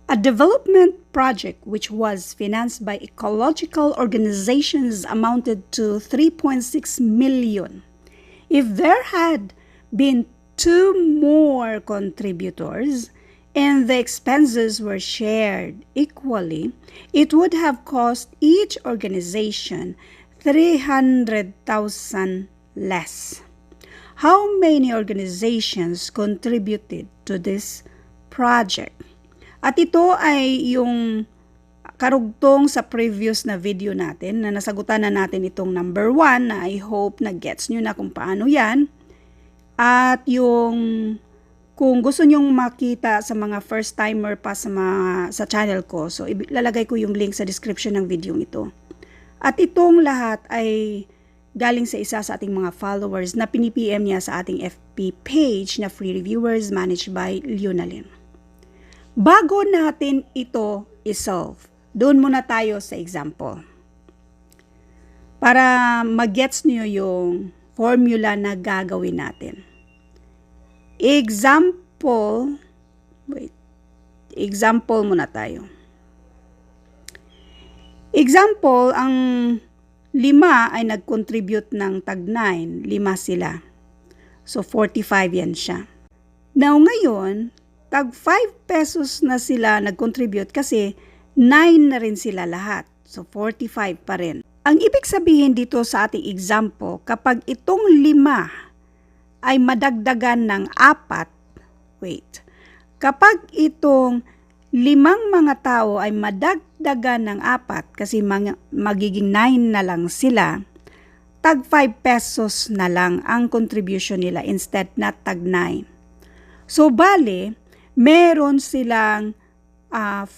A development project which was financed by ecological organizations amounted to 3.6 million. If there had been 2 more contributors and the expenses were shared equally, it would have cost each organization 300,000 less. How many organizations contributed to this project? At ito ay yung karugtong sa previous na video natin na nasagutan na natin itong number 1 na I hope na gets nyo na kung paano yan. At yung kung gusto nyong makita sa mga first timer pa sa channel ko, so ilalagay ko yung link sa description ng video ito. At itong lahat ay galing sa isa sa ating mga followers na pinipm niya sa ating FB page na Free Reviewers managed by Leonalyn. Bago natin ito isolve, doon muna tayo sa example. Para mag-gets niyo yung formula na gagawin natin. Example muna tayo. Example, ang 5 ay nag-contribute ng tag 9. 5 sila. So, 45 yan siya. Now, ngayon, tag 5 pesos na sila nag-contribute kasi 9 na rin sila lahat. So, 45 pa rin. Ang ibig sabihin dito sa ating example, kapag itong 5 ay madagdagan ng 4, kapag itong 5 mga tao ay madagdagan ng 4 kasi magiging 9 na lang sila, tag 5 pesos na lang ang contribution nila instead na tag 9. So, bale, meron silang 4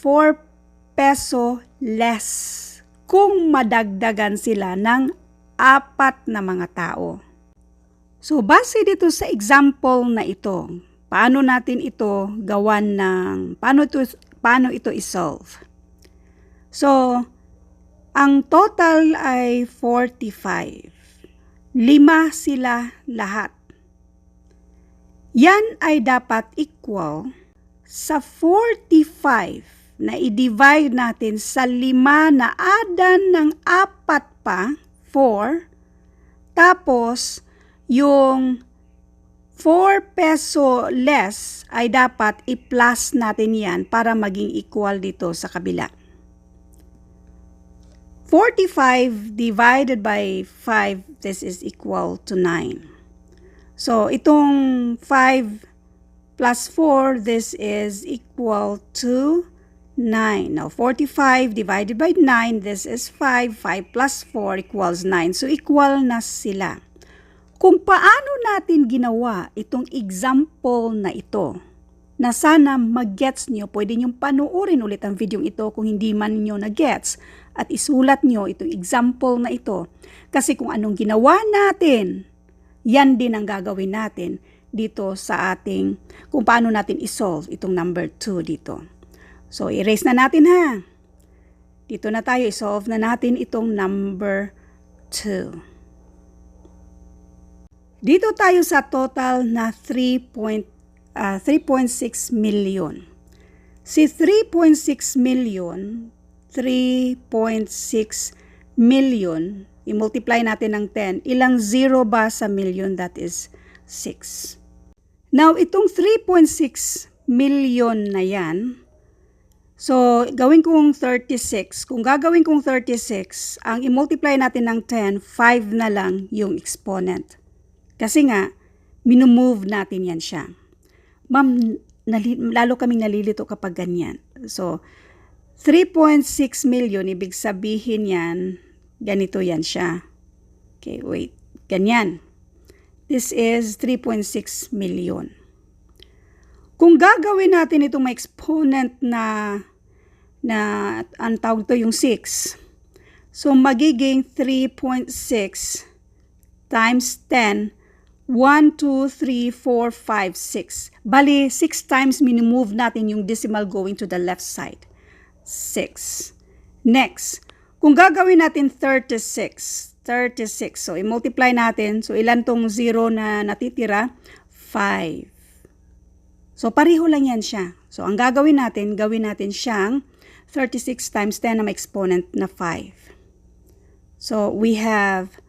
peso less kung madagdagan sila ng 4 na mga tao. So, base dito sa example na ito, paano natin ito gawan paano ito isolve? So, ang total ay 45. 5 sila lahat. Yan ay dapat equal sa 45 na i-divide natin sa 5 na adan ng 4 pa, 4, tapos yung 4 peso less ay dapat i-plus natin yan para maging equal dito sa kabila. 45 divided by 5, this is equal to 9. So, itong 5 plus 4, this is equal to 9. Now, 45 divided by 9, this is 5. 5 plus 4 equals 9. So, equal na sila. Kung paano natin ginawa itong example na ito, na sana mag-gets nyo, pwede nyo panuorin ulit ang video ito kung hindi man nyo na-gets at isulat nyo itong example na ito. Kasi kung anong ginawa natin, yan din ang gagawin natin dito sa ating, kung paano natin isolve itong number 2 dito. So, erase na natin ha. Dito na tayo, isolve na natin itong number 2. Dito tayo sa total na 3.6 million. Si 3.6 million, 3.6 million, i-multiply natin ng 10. Ilang zero ba sa million? That is 6. Now, itong 3.6 million na yan, so, gawin kong 36. Kung gagawin kong 36, ang i-multiply natin ng 10, 5 na lang yung exponent. Kasi nga, minumove natin yan siya. Ma'am, lalo kaming nalilito kapag ganyan. So, 3.6 million, ibig sabihin yan, ganito yan siya. Okay, wait. Ganyan. This is 3.6 million. Kung gagawin natin itong may exponent na ang tawag to yung 6. So, magiging 3.6 times 10, 1, 2, 3, 4, 5, 6. Bali, 6 times minimove natin yung decimal going to the left side. 6. Next, kung gagawin natin 36. So, i-multiply natin. So, ilan tong 0 na natitira? 5. So, pareho lang yan siya. So, ang gawin natin siyang 36 times 10 na may exponent na 5. So, we have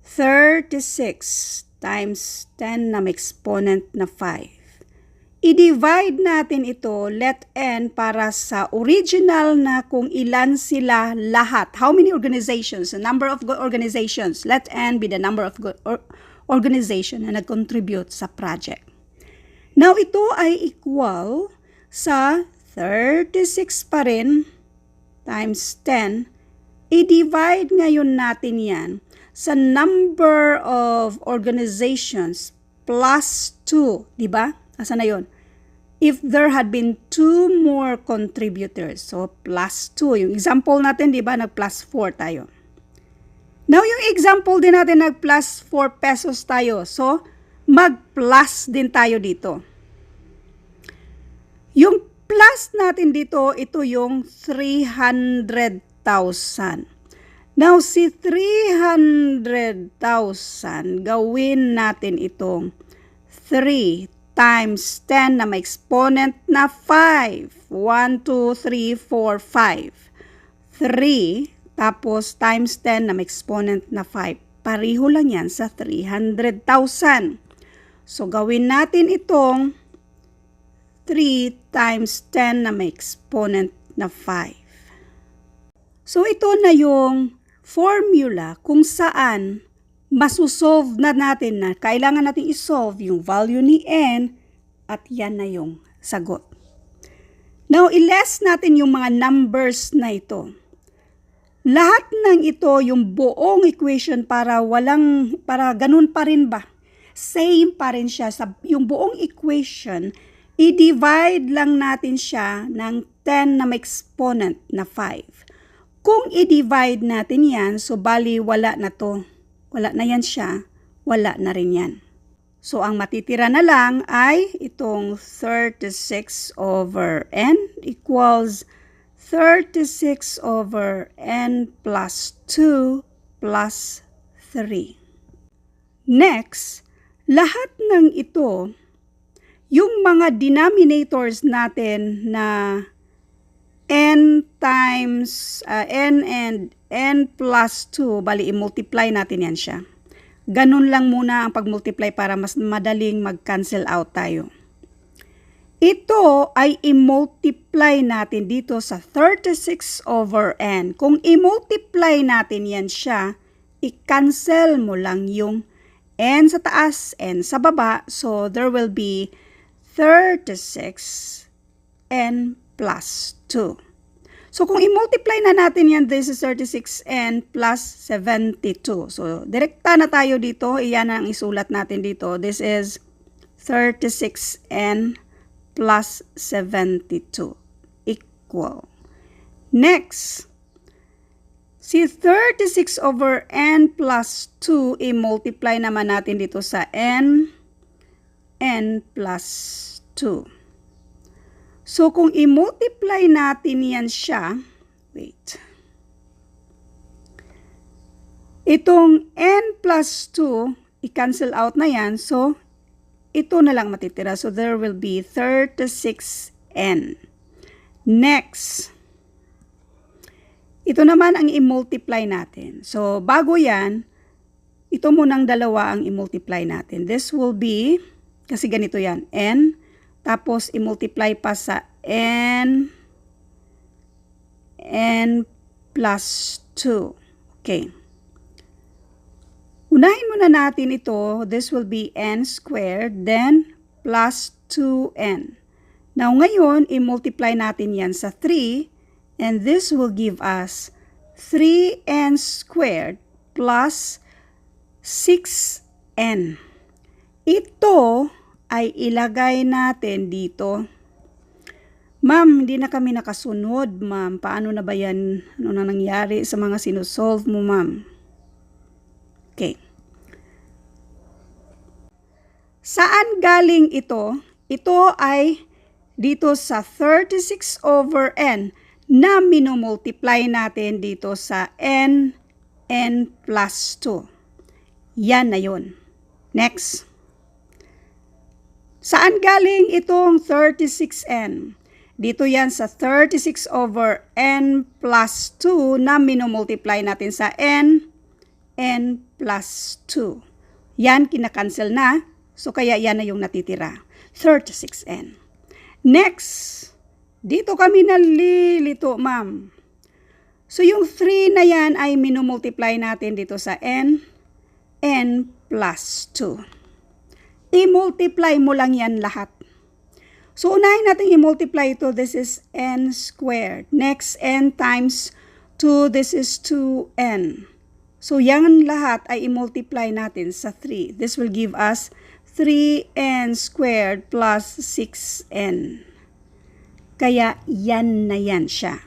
36 times 10 na may exponent na 5. I-divide natin ito, let n, para sa original na kung ilan sila lahat. How many organizations? The number of organizations. Let n be the number of organization na nag-contribute sa project. Now, ito ay equal sa 36 pa rin times 10. I-divide ngayon natin yan sa number of organizations plus 2. Diba? Asan na yun? If there had been 2 more contributors, so plus 2. Yung example natin, di ba, nag-plus 4 tayo. Now, yung example din natin, nag-plus 4 pesos tayo. So, mag-plus din tayo dito. Yung plus natin dito, ito yung 300,000. Now, si 300,000, gawin natin itong 3 times 10 na may exponent na 5. 1, 2, 3, 4, 5. 3 tapos times 10 na may exponent na 5. Pareho lang yan sa 300,000. So, gawin natin itong 3 times 10 na may exponent na 5. So, ito na yung formula kung saan masusolve na natin na kailangan natin isolve yung value ni n at yan na yung sagot. Now, i-less natin yung mga numbers na ito. Lahat ng ito, yung buong equation para ganun pa rin ba? Same pa rin siya. Yung buong equation, i-divide lang natin siya ng 10 na may exponent na 5. Kung i-divide natin yan, so bali wala na to. Wala na yan siya, wala na rin yan. So, ang matitira na lang ay itong 36 over n equals 36 over n plus 2 plus 3. Next, lahat ng ito, yung mga denominators natin na n times n and n plus 2, bali i-multiply natin yan siya. Ganun lang muna ang pag-multiply para mas madaling mag-cancel out tayo. Ito ay i-multiply natin dito sa 36 over n. Kung i-multiply natin yan siya, i-cancel mo lang yung n sa taas, n sa baba. So, there will be 36 n plus 2. So, kung i-multiply na natin yan, this is 36n plus 72. So, direkta na tayo dito. Iyan ang isulat natin dito. This is 36n plus 72 equal. Next, si 36 over n plus 2, i-multiply naman natin dito sa n plus 2. So, kung i-multiply natin yan siya, wait. Itong n plus 2, i-cancel out na yan. So, ito na lang matitira. So, there will be 36n. Next, ito naman ang i-multiply natin. So, bago yan, ito munang dalawa ang i-multiply natin. This will be, kasi ganito yan, n. Tapos, i-multiply pa sa n plus 2. Okay. Unahin muna natin ito. This will be n squared, then plus 2n. Now, ngayon, i-multiply natin yan sa 3, and this will give us 3n squared plus 6n. Ito ay ilagay natin dito. Ma'am, hindi na kami nakasunod, ma'am. Paano na ba yan? Ano na nangyari sa mga sinusolve mo, ma'am? Okay. Saan galing ito? Ito ay dito sa 36 over n na minomultiply natin dito sa n plus 2. Yan na yun. Next. Saan galing itong 36n? Dito yan sa 36 over n plus 2 na minumultiply natin sa n plus 2. Yan, kinakancel na. So, kaya yan na yung natitira. 36n. Next, dito kami nalilito, ma'am. So, yung 3 na yan ay minumultiply natin dito sa n plus 2. I-multiply mo lang yan lahat. So, unahin natin i-multiply ito. This is n squared. Next, n times 2. This is 2n. So, yan lahat ay i-multiply natin sa 3. This will give us 3n squared plus 6n. Kaya, yan na yan siya.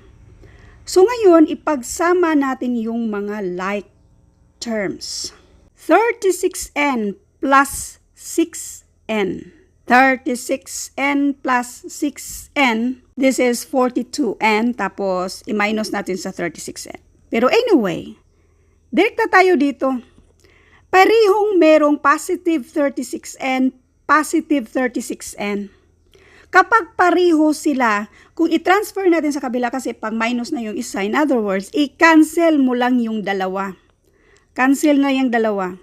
So, ngayon, ipagsama natin yung mga like terms. 36n plus 6n. 36n plus 6n. This is 42n. Tapos, i-minus natin sa 36n. Pero anyway, direkta tayo dito. Parehong merong positive 36n, positive 36n. Kapag pareho sila, kung i-transfer natin sa kabila kasi pag minus na yung isa, in other words, i-cancel mo lang yung dalawa. Cancel na yung dalawa.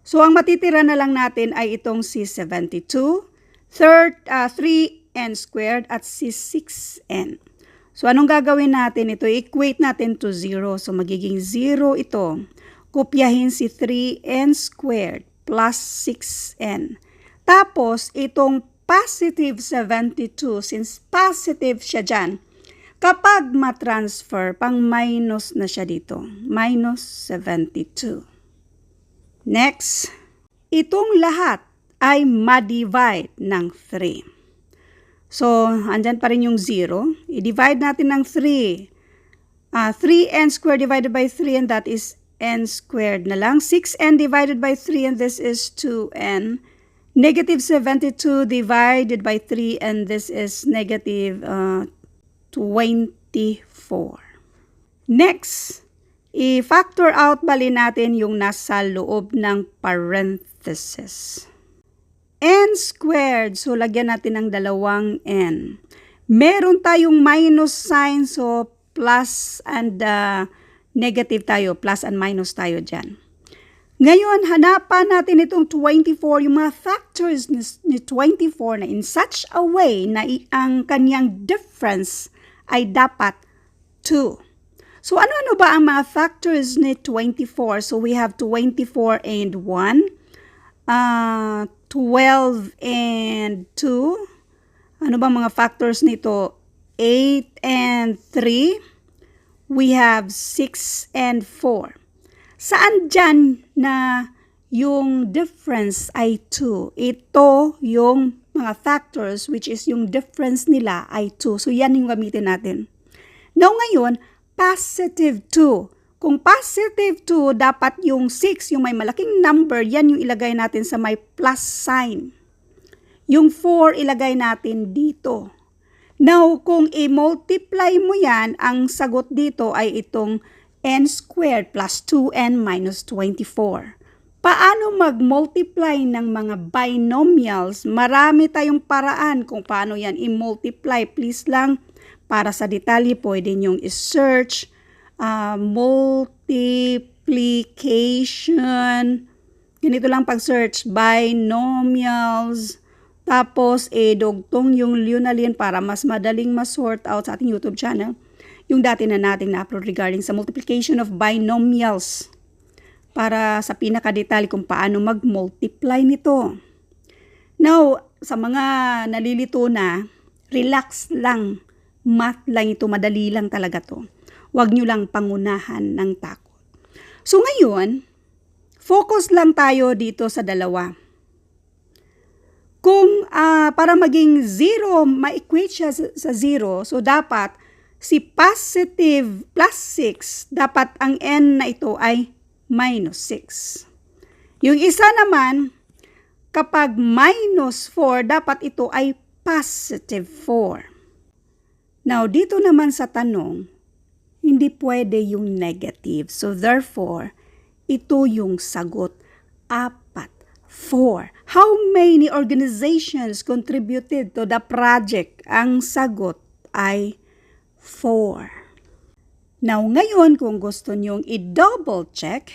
So, ang matitira na lang natin ay itong si 72, 3n squared at si 6n. So, anong gagawin natin? Ito, equate natin to 0. So, magiging 0 ito. Kopyahin si 3n squared plus 6n. Tapos, itong positive 72, since positive siya dyan, kapag matransfer, pang minus na siya dito. Minus 72. Next, itong lahat ay ma-divide ng 3. So, andyan pa rin yung 0. I-divide natin ng 3. 3n squared divided by 3 and that is n squared na lang. 6n divided by 3 and this is 2n. Negative 72 divided by 3 and this is negative 24. Next, i-factor out bali natin yung nasa loob ng parenthesis. N squared, so lagyan natin ng dalawang n. Meron tayong minus sign, so plus and negative tayo, plus and minus tayo dyan. Ngayon, hanapan natin itong 24, yung mga factors ni 24 na in such a way na ang kanyang difference ay dapat 2. So, ano-ano ba ang mga factors ni 24? So, we have 24 and 1, 12 and 2. Ano ba mga factors nito? 8 and 3. We have 6 and 4. Saan dyan na yung difference ay 2? Ito yung mga factors which is yung difference nila ay 2. So, yan yung gamitin natin. Now, ngayon, positive 2. Kung positive 2, dapat yung 6, yung may malaking number, yan yung ilagay natin sa may plus sign. Yung 4, ilagay natin dito. Now, kung i-multiply mo yan, ang sagot dito ay itong n squared plus 2n minus 24. Paano mag-multiply ng mga binomials? Marami tayong paraan kung paano yan i-multiply. Please lang, para sa detalye, pwede nyong i-search multiplication. Ganito lang pag-search, binomials. Tapos, dugtong yung Lunalin para mas madaling ma-sort out sa ating YouTube channel. Yung dati na nating na-upload regarding sa multiplication of binomials. Para sa pinaka-detalye kung paano mag-multiply nito. Now, sa mga nalilito na, relax lang. Math lang ito, madali lang talaga to. Huwag nyo lang pangunahan ng takot. So ngayon, focus lang tayo dito sa dalawa. Kung para maging 0, ma-equate siya sa 0, so dapat si positive plus 6, dapat ang n na ito ay minus 6. Yung isa naman, kapag minus 4, dapat ito ay positive 4. Now, dito naman sa tanong, hindi pwede yung negative. So, therefore, ito yung sagot. 4. 4. How many organizations contributed to the project? Ang sagot ay 4. Now, ngayon kung gusto nyong i-double check,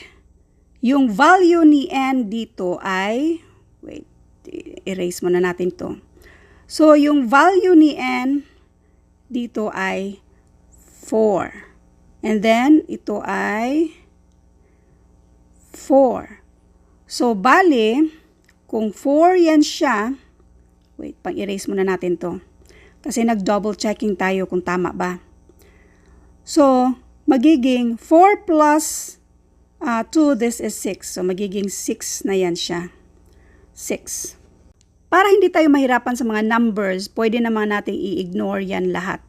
yung value ni N dito ay, wait, erase muna natin to. So, yung value ni N dito ay 4. And then, ito ay 4. So, bali, kung 4 yan siya, wait, pang-erase muna natin to. Kasi nag-double checking tayo kung tama ba. So, magiging 4 plus 2, this is 6. So, magiging 6 na yan siya. 6. Para hindi tayo mahirapan sa mga numbers, pwede naman nating i-ignore yan lahat.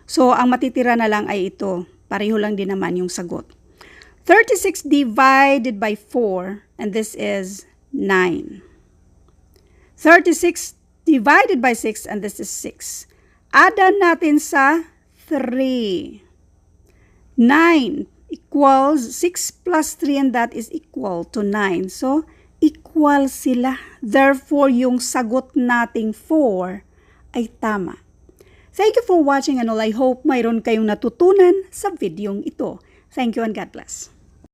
So, ang matitira na lang ay ito. Pareho lang din naman yung sagot. 36 divided by 4, and this is 9. 36 divided by 6, and this is 6. Add natin sa 3. 9 equals 6 plus 3, and that is equal to 9. So, equal sila. Therefore, yung sagot nating 4 ay tama. Thank you for watching and all. I hope mayroon kayong natutunan sa videong ito. Thank you and God bless.